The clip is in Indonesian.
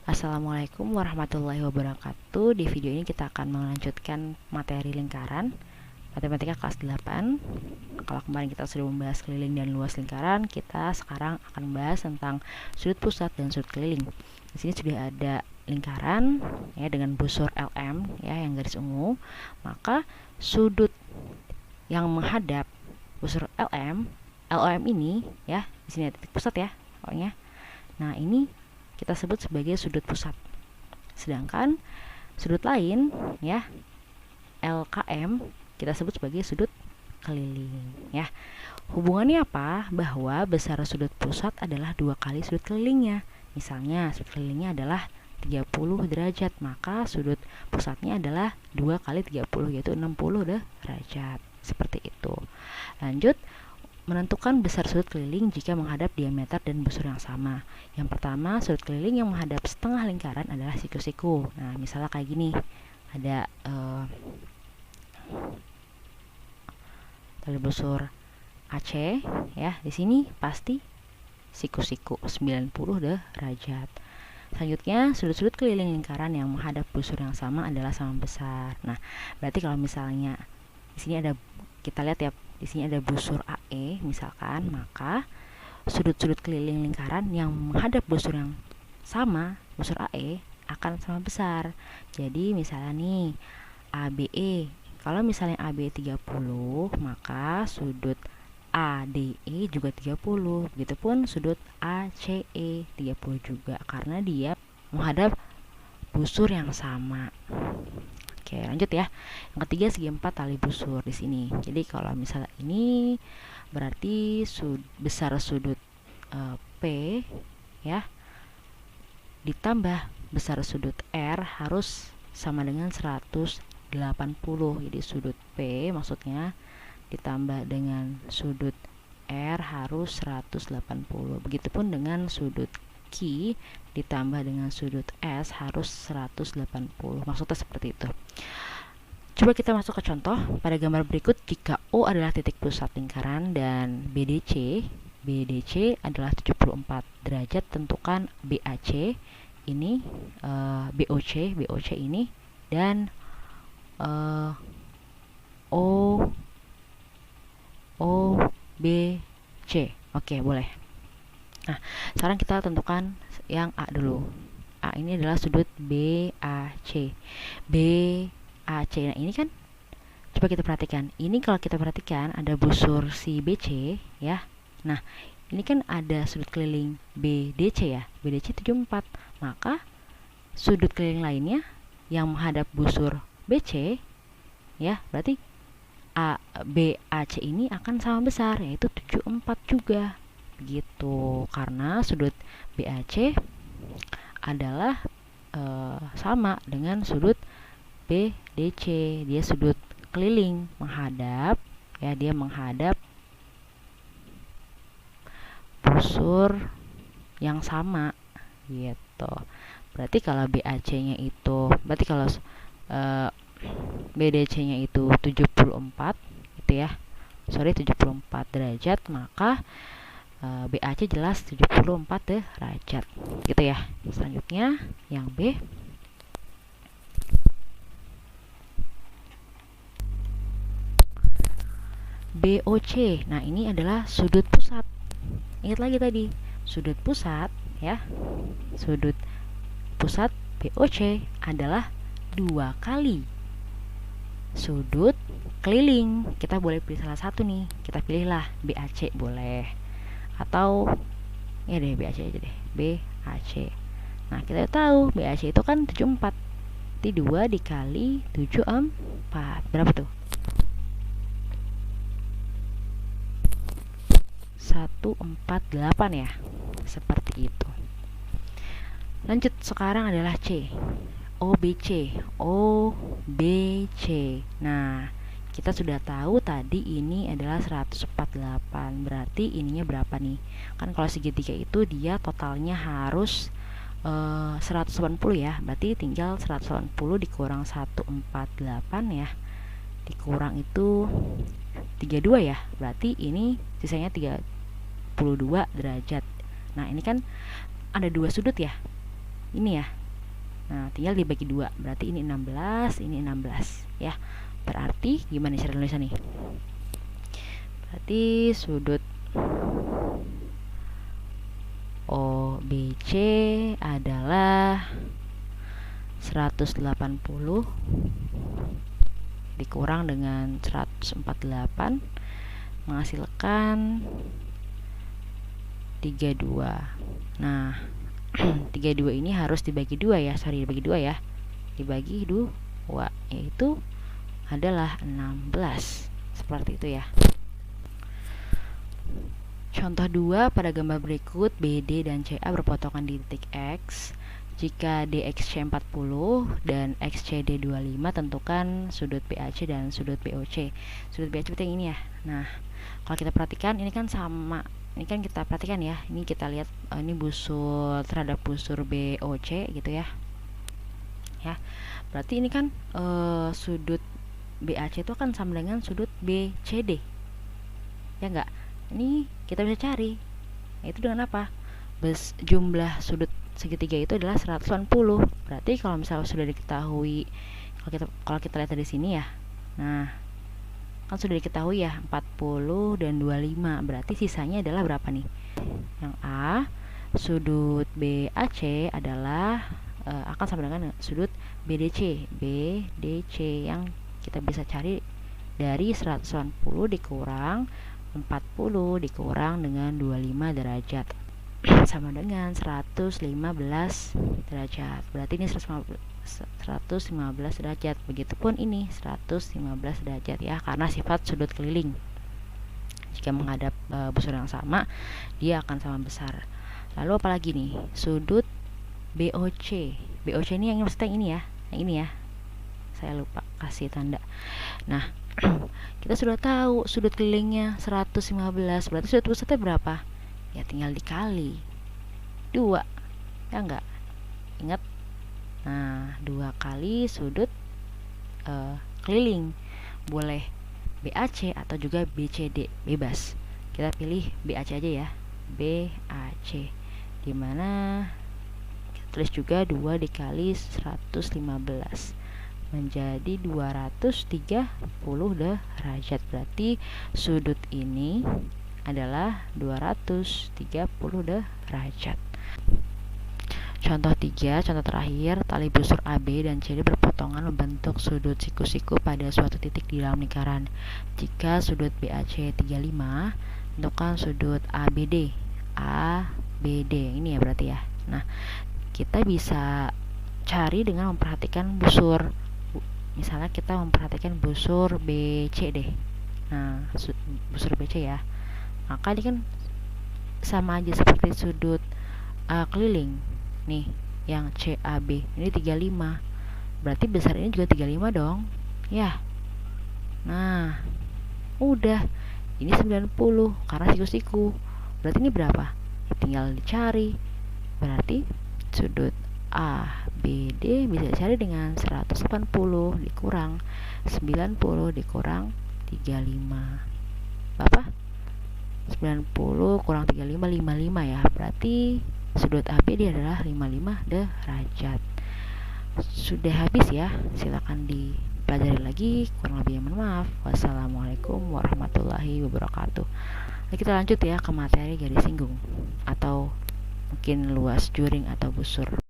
Assalamualaikum warahmatullahi wabarakatuh. Di video ini kita akan melanjutkan materi lingkaran matematika kelas 8. Kalau kemarin kita sudah membahas keliling dan luas lingkaran, kita sekarang akan membahas tentang sudut pusat dan sudut keliling. Di sini sudah ada lingkaran ya dengan busur LM ya yang garis ungu. Maka sudut yang menghadap busur LM ini ya, di sini ada titik pusat ya pokoknya. Nah, ini kita sebut sebagai sudut pusat. Sedangkan sudut lain ya, LKM, kita sebut sebagai sudut keliling ya. Hubungannya apa? Bahwa besar sudut pusat adalah 2 kali sudut kelilingnya. Misalnya sudut kelilingnya adalah 30 derajat, maka sudut pusatnya adalah 2 kali 30 yaitu 60 derajat. Seperti itu. Lanjut, menentukan besar sudut keliling jika menghadap diameter dan busur yang sama. Yang pertama, sudut keliling yang menghadap setengah lingkaran adalah siku-siku. Nah, misalnya kayak gini, ada tali busur AC ya. Di sini pasti siku-siku 90 derajat. Selanjutnya, sudut-sudut keliling lingkaran yang menghadap busur yang sama adalah sama besar. Nah, berarti kalau misalnya di sini ada, kita lihat ya, di sini ada busur AE misalkan, maka sudut-sudut keliling lingkaran yang menghadap busur yang sama, busur AE, akan sama besar. Jadi misalnya nih ABE, kalau misalnya AB 30, maka sudut ADE juga 30. Begitupun sudut ACE 30 juga, karena dia menghadap busur yang sama. Oke, lanjut ya. Yang ketiga, segi 4 tali busur di sini. Jadi kalau misalnya ini berarti besar sudut P ya ditambah besar sudut R harus sama dengan 180. Jadi sudut P maksudnya ditambah dengan sudut R harus 180. Begitupun dengan sudut Q ditambah dengan sudut S harus 180. Maksudnya seperti itu. Coba kita masuk ke contoh. Pada gambar berikut, jika O adalah titik pusat lingkaran dan BDC adalah 74 derajat, tentukan BAC ini, BOC ini, dan OBC. Oke, boleh. Nah, sekarang kita tentukan yang A dulu. A ini adalah sudut BAC. Nah, ini kan coba kita perhatikan. Ini kalau kita perhatikan ada busur si BC ya. Nah, ini kan ada sudut keliling BDC ya. BDC 74. Maka sudut keliling lainnya yang menghadap busur BC ya, berarti BAC ini akan sama besar, yaitu 74 juga. Begitu, karena sudut BAC adalah sama dengan sudut BDC. Dia sudut keliling menghadap ya, dia menghadap busur yang sama gitu. Berarti kalau BAC-nya itu, berarti kalau BDC-nya itu 74 gitu ya. 74 derajat, maka BAC jelas 74 derajat gitu ya. Selanjutnya yang B, BOC. Nah, ini adalah sudut pusat. Ingat lagi tadi, sudut pusat ya. Sudut pusat BOC adalah 2 kali sudut keliling. Kita boleh pilih salah satu nih. Kita pilihlah BAC boleh, atau ya deh BAC aja deh, BAC. Nah, kita tahu BAC itu kan 74. Jadi 2 dikali 74 berapa tuh? 148 ya. Seperti itu. Lanjut, sekarang adalah C. OBC. Nah, kita sudah tahu tadi ini adalah 148. Berarti ininya berapa nih? Kan kalau segitiga itu dia totalnya harus 180 ya. Berarti tinggal 180 dikurang 148 ya. Dikurang itu 32 ya. Berarti ini sisanya 32 derajat. Nah, ini kan ada 2 sudut ya. ini ya. Nah, tinggal dibagi 2. Berarti ini 16, ini 16 ya. Berarti gimana cara nulisnya nih? Berarti sudut OBC adalah 180 dikurang dengan 148 menghasilkan 32. Nah, 32 ini harus dibagi 2 ya. Dibagi 2 ya. Dibagi 2 yaitu adalah 16. Seperti itu ya. Contoh 2, pada gambar berikut BD dan CA berpotongan di titik X. Jika DXC 40 dan XCD 25, tentukan sudut BAC dan sudut BOC. Sudut BAC itu yang ini ya. Nah, kalau kita perhatikan ini kan sama. Ini kan kita perhatikan ya. Ini kita lihat ini busur terhadap busur BOC gitu ya. Ya. Berarti ini kan sudut BAC itu akan sama dengan sudut BCD. Ya enggak? Ini kita bisa cari. Itu dengan apa? Jumlah sudut segitiga itu adalah 180. Berarti kalau misalnya sudah diketahui, kalau kita lihat dari sini ya. Nah, kan sudah diketahui ya 40 dan 25. Berarti sisanya adalah berapa nih? Yang A, sudut BAC adalah akan sama dengan sudut BDC. BDC yang kita bisa cari dari 180 dikurang 40 dikurang dengan 25 derajat sama dengan 115 derajat. Berarti ini 115 derajat. Begitupun ini 115 derajat ya, karena sifat sudut keliling. Jika menghadap busur yang sama, dia akan sama besar. Lalu apalagi nih? Sudut BOC. BOC ini yang maksudnya ini ya. Yang ini ya. Saya lupa kasih tanda. Nah, kita sudah tahu sudut kelilingnya 115. Berarti sudut pusatnya berapa? Ya tinggal dikali 2. Ya enggak? Ingat? Nah, 2 kali sudut keliling. Boleh BAC atau juga BCD, bebas. Kita pilih BAC aja ya. BAC. Dimana kita tulis juga 2 dikali 115 menjadi 230 derajat. Berarti sudut ini adalah 230 derajat. Contoh 3, contoh terakhir, tali busur AB dan CD berpotongan membentuk sudut siku-siku pada suatu titik di dalam lingkaran. Jika sudut BAC 35, tentukan sudut ABD. ABD ini ya berarti ya. Nah, kita bisa cari dengan memperhatikan busur. Misalnya kita memperhatikan busur BC deh. Nah, busur BC ya. Maka ini kan sama aja seperti sudut keliling. Nih, yang CAB ini 35. Berarti besar ini juga 35 dong. Ya. Nah, udah. Ini 90 karena siku-siku. Berarti ini berapa? Tinggal dicari. Berarti sudut ABD bisa dicari dengan 180 dikurang 90 dikurang 35. Berapa? 90 kurang 35, 55 ya. Berarti sudut ABD adalah 55 derajat. Sudah habis ya. Silakan dipelajari lagi. Kurang lebihnya mohon maaf. Wassalamualaikum warahmatullahi wabarakatuh. Nah, kita lanjut ya ke materi garis singgung atau mungkin luas juring atau busur.